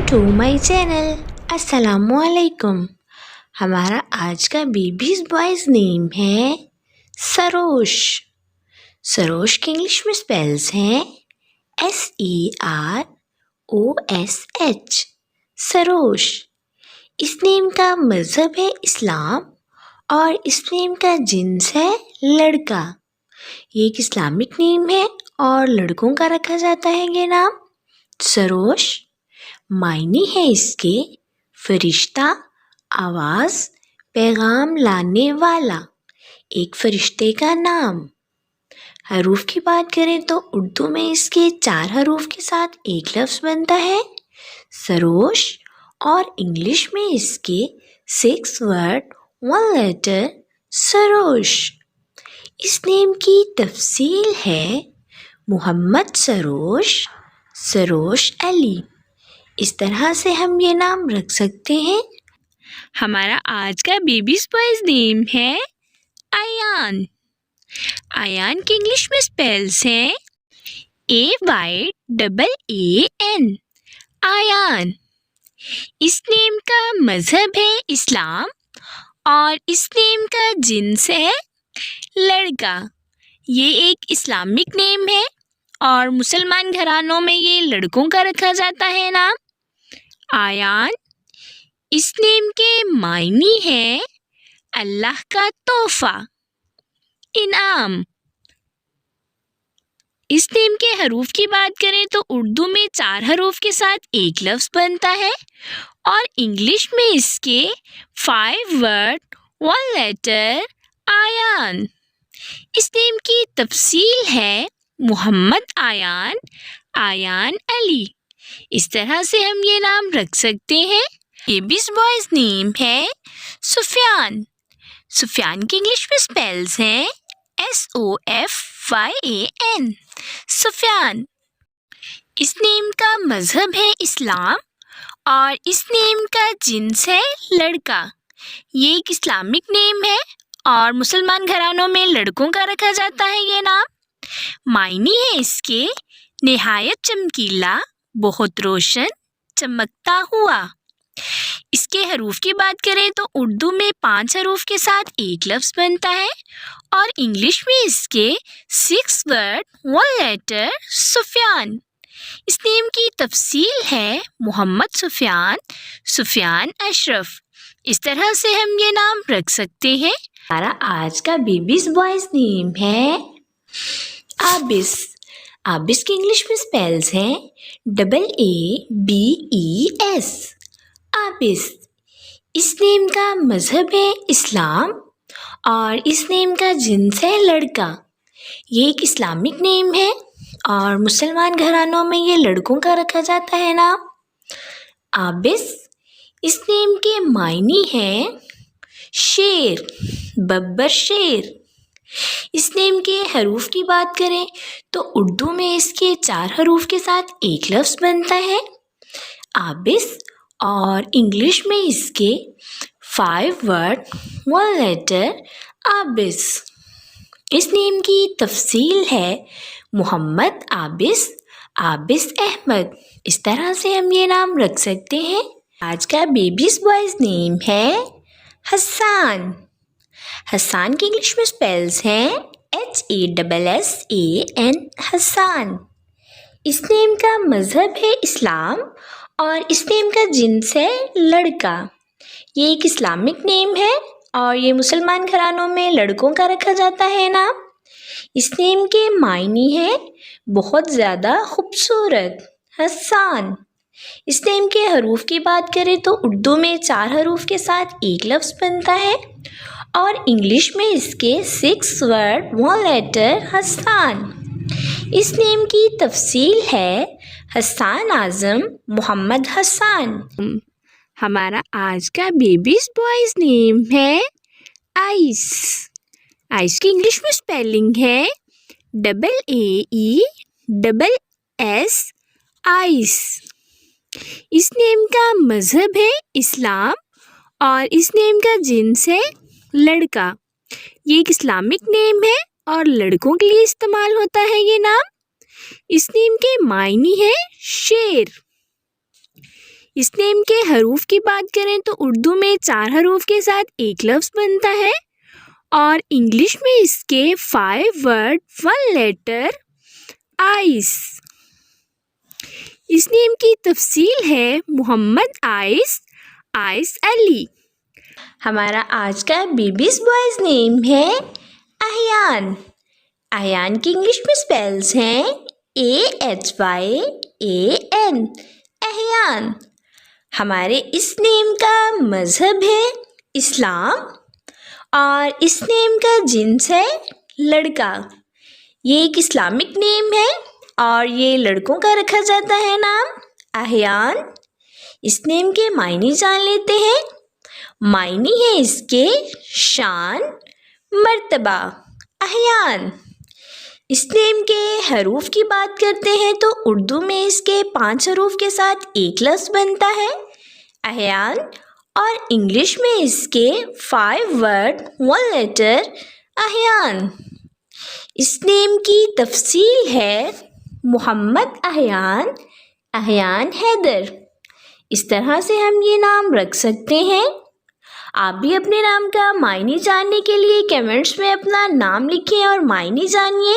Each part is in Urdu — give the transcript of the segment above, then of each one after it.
To my channel. السلام علیکم. ہمارا آج کا بیبیز بوائز نیم ہے سروش. سروش کے انگلش میں اسپیلز ہیں SEROSH. سروش. اس نیم کا مذہب ہے اسلام اور اس نیم کا جنس ہے لڑکا. یہ ایک اسلامک نیم ہے اور لڑکوں کا رکھا جاتا ہے یہ نام. سروش معنی ہے اس کے فرشتہ، آواز، پیغام لانے والا، ایک فرشتے کا نام. حروف کی بات کریں تو اردو میں اس کے 4 حروف کے ساتھ ایک لفظ بنتا ہے سروش، اور انگلش میں اس کے 6 ورڈ 1 لیٹر سروش. اس نیم کی تفصیل ہے محمد سروش، سروش علی. اس طرح سے ہم یہ نام رکھ سکتے ہیں. ہمارا آج کا بیبیز بوائز نیم ہے ایان. ایان کے انگلش میں اسپیلز ہیں AYAAN. ایان. اس نیم کا مذہب ہے اسلام اور اس نیم کا جنس ہے لڑکا. یہ ایک اسلامک نیم ہے اور مسلمان گھرانوں میں یہ لڑکوں کا رکھا جاتا ہے نام. ایان. اس نیم کے معنی ہے اللہ کا تحفہ، انعام. اس نیم کے حروف کی بات کریں تو اردو میں 4 حروف کے ساتھ ایک لفظ بنتا ہے اور انگلش میں اس کے 5 ورڈ 1 لیٹر ایان. اس نیم کی تفصیل ہے محمد ایان، ایان علی. اس طرح سے ہم یہ نام رکھ سکتے ہیں. بیبیز بوائز نیم ہے سفیان. سفیان کے انگلش میں اسپیلز ہیں SOFYAN. سفیان. اس نیم کا مذہب ہے اسلام اور اس نیم کا جنس ہے لڑکا. یہ ایک اسلامک نیم ہے اور مسلمان گھرانوں میں لڑکوں کا رکھا جاتا ہے یہ نام. معنی ہے اس کے نہایت چمکیلا، بہت روشن، چمکتا ہوا. اس کے حروف کی بات کریں تو اردو میں 5 حروف کے ساتھ ایک لفظ بنتا ہے اور انگلش میں اس کے 6 ورڈ 1 لیٹر سفیان. اس نیم کی تفصیل ہے محمد سفیان، سفیان اشرف. اس طرح سے ہم یہ نام رکھ سکتے ہیں. ہمارا آج کا بیبیز بوائز نیم ہے عابس. عابس کے انگلش میں اسپیلز ہیں AABES. عابس. اس نیم کا مذہب ہے اسلام اور اس نیم کا جنس ہے لڑکا. یہ ایک اسلامک نیم ہے اور مسلمان گھرانوں میں یہ لڑکوں کا رکھا جاتا ہے نام. عابس. اس نیم کے معنی ہیں شیر، ببر شیر. اس نیم کے حروف کی بات کریں تو اردو میں اس کے 4 حروف کے ساتھ ایک لفظ بنتا ہے عابس اور انگلش میں اس کے 5 ورڈ 1 لیٹر عابس. اس نیم کی تفصیل ہے محمد عابس، عابس احمد. اس طرح سے ہم یہ نام رکھ سکتے ہیں. آج کا بیبیز بوائز نیم ہے حسان. حسان کے انگلش میں اسپیلز ہیں HASSAN. حسان. اس نیم کا مذہب ہے اسلام اور اس نیم کا جنس ہے لڑکا. یہ ایک اسلامک نیم ہے اور یہ مسلمان گھرانوں میں لڑکوں کا رکھا جاتا ہے نام. اس نیم کے معنی ہے بہت زیادہ خوبصورت، حسان. اس نیم کے حروف کی بات کریں تو اردو میں 4 حروف کے ساتھ ایک لفظ بنتا ہے اور انگلش میں اس کے 6 ورڈ 1 لیٹر حسان. اس نیم کی تفصیل ہے حسان اعظم، محمد حسان. ہمارا آج کا بیبیز بوائز نیم ہے آئس. آئس کی انگلش میں اسپیلنگ ہے AAESS. آئس. اس نیم کا مذہب ہے اسلام اور اس نیم کا جنس ہے لڑکا. یہ ایک اسلامک نیم ہے اور لڑکوں کے لیے استعمال ہوتا ہے یہ نام. اس نیم کے معنی ہے شیر. اس نیم کے حروف کی بات کریں تو اردو میں 4 حروف کے ساتھ ایک لفظ بنتا ہے اور انگلش میں اس کے 5 ورڈ 1 لیٹر آئس۔ اس نیم کی تفصیل ہے محمد آئس علی۔ ہمارا آج کا بیبیز بوائز نیم ہے احیان۔ احیان کی انگلش میں سپیلز ہیں AHYAN، احیان۔ ہمارے اس نیم کا مذہب ہے اسلام اور اس نیم کا جنس ہے لڑکا۔ یہ ایک اسلامک نیم ہے اور یہ لڑکوں کا رکھا جاتا ہے نام احیان۔ اس نیم کے معنی جان لیتے ہیں۔ معنی ہے اس کے شان، مرتبہ، احیان۔ اس نیم کے حروف کی بات کرتے ہیں تو اردو میں اس کے 5 حروف کے ساتھ ایک لفظ بنتا ہے احیان اور انگلش میں اس کے 5 ورڈ 1 لیٹر احیان۔ اس نیم کی تفصیل ہے محمد احیان حیدر۔ اس طرح سے ہم یہ نام رکھ سکتے ہیں۔ آپ بھی اپنے نام کا معنی جاننے کے لیے کمنٹس میں اپنا نام لکھیں اور معنی جانیے،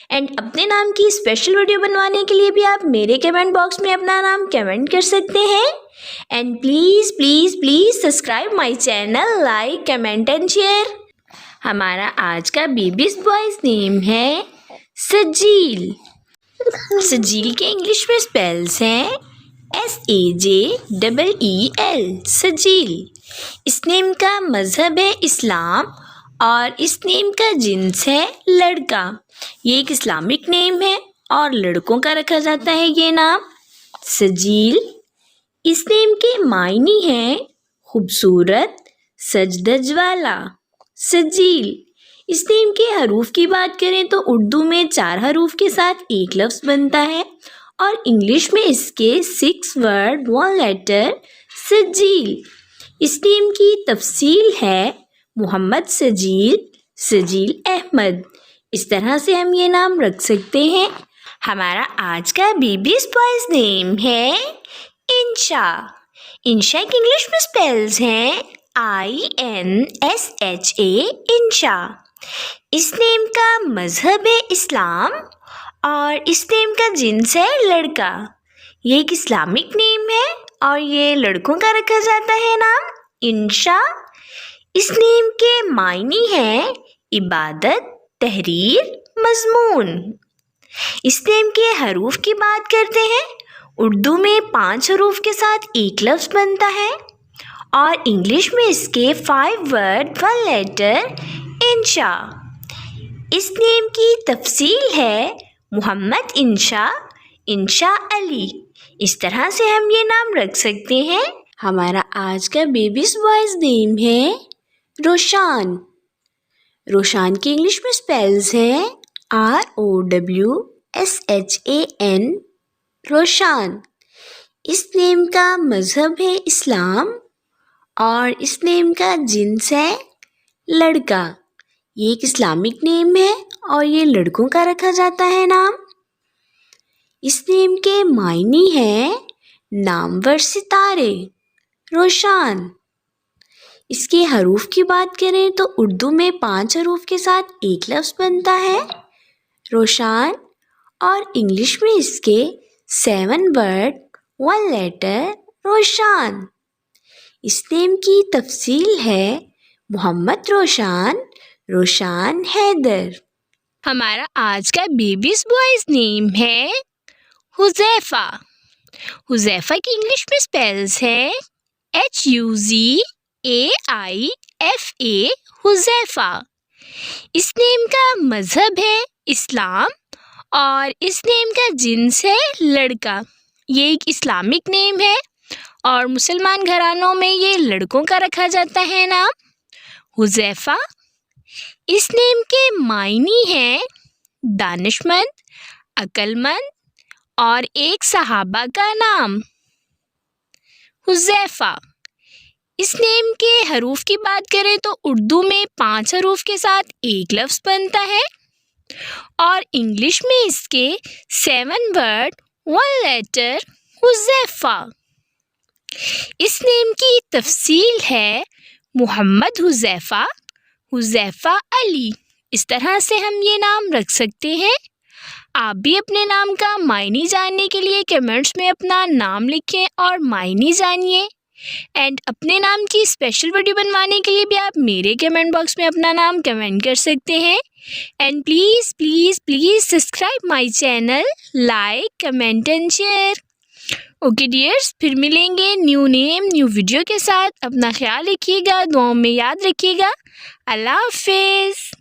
اینڈ اپنے نام کی اسپیشل ویڈیو بنوانے کے لیے بھی آپ میرے کمنٹ باکس میں اپنا نام کمنٹ کر سکتے ہیں۔ And please subscribe my channel, like, comment and share. ہمارا آج کا بیبیز بوائز نیم ہے سجیل۔ سجیل کے انگلش میں سپیلز ہیں SAJEEL، سجیل۔ اس نیم کا مذہب ہے اسلام اور اس نیم کا جنس ہے لڑکا۔ یہ ایک اسلامک نیم ہے اور لڑکوں کا رکھا جاتا ہے یہ نام سجیل۔ اس نیم کے معنی ہیں خوبصورت، سج دھج والا، سجیل۔ اس نیم کے حروف کی بات کریں تو اردو میں 4 حروف کے ساتھ ایک لفظ بنتا ہے اور انگلش میں اس کے 6 ورڈ 1 لیٹر سجیل۔ اس نیم کی تفصیل ہے محمد سجیل احمد۔ اس طرح سے ہم یہ نام رکھ سکتے ہیں۔ ہمارا آج کا بیبیز بوائز نیم ہے انشا۔ انشا کی انگلش میں سپیلز ہیں INSHA، انشا۔ اس نیم کا مذہب ہے اسلام اور اس نیم کا جنس ہے لڑکا۔ یہ ایک اسلامک نیم ہے اور یہ لڑکوں کا رکھا جاتا ہے نام انشا۔ اس نیم کے معنی ہیں عبادت، تحریر، مضمون۔ اس نیم کے حروف کی بات کرتے ہیں اردو میں 5 حروف کے ساتھ ایک لفظ بنتا ہے اور انگلش میں اس کے 5 ورڈ 1 لیٹر انشا۔ اس نیم کی تفصیل ہے محمد انشا علی۔ اس طرح سے ہم یہ نام رکھ سکتے ہیں۔ ہمارا آج کا بیبیز بوائز نیم ہے روشان۔ روشان کی انگلش میں سپیلز ہیں ROWSHAN، روشان۔ اس نیم کا مذہب ہے اسلام اور اس نیم کا جنس ہے لڑکا۔ یہ ایک اسلامک نیم ہے اور یہ لڑکوں کا رکھا جاتا ہے نام۔ اس نیم کے معنی ہیں نامور ستارے، روشان۔ اس کے حروف کی بات کریں تو اردو میں 5 حروف کے ساتھ ایک لفظ بنتا ہے روشان اور انگلش میں اس کے 7 ورڈ 1 لیٹر روشان۔ اس نیم کی تفصیل ہے محمد روشان حیدر۔ ہمارا آج کا بیبیز بوائز نیم ہے حذیفہ۔ حذیفہ کی انگلش میں سپیلز ہیں HUZAIFA، حذیفہ۔ اس نیم کا مذہب ہے اسلام اور اس نیم کا جنس ہے لڑکا۔ یہ ایک اسلامک نیم ہے اور مسلمان گھرانوں میں یہ لڑکوں کا رکھا جاتا ہے نام حذیفہ۔ اس نیم کے معنی ہیں دانش مند، عقل مند اور ایک صحابہ کا نام حذیفہ۔ اس نیم کے حروف کی بات کریں تو اردو میں 5 حروف کے ساتھ ایک لفظ بنتا ہے اور انگلش میں اس کے 7 ورڈ 1 لیٹر حذیفہ۔ اس نیم کی تفصیل ہے محمد حذیفہ، حذیفہ علی۔ اس طرح سے ہم یہ نام رکھ سکتے ہیں۔ آپ بھی اپنے نام کا معنی جاننے کے لیے کمنٹس میں اپنا نام لکھیں اور معنی جانیے، اینڈ اپنے نام کی اسپیشل ویڈیو بنوانے کے لیے بھی آپ میرے کمنٹ باکس میں اپنا نام کمنٹ کر سکتے ہیں۔ And please please please subscribe my channel, like, comment and share. Okay dears, پھر ملیں گے نیو نیم نیو ویڈیو کے ساتھ۔ اپنا خیال رکھیے گا، دعاؤں میں یاد رکھیے گا۔ اللہ حافظ۔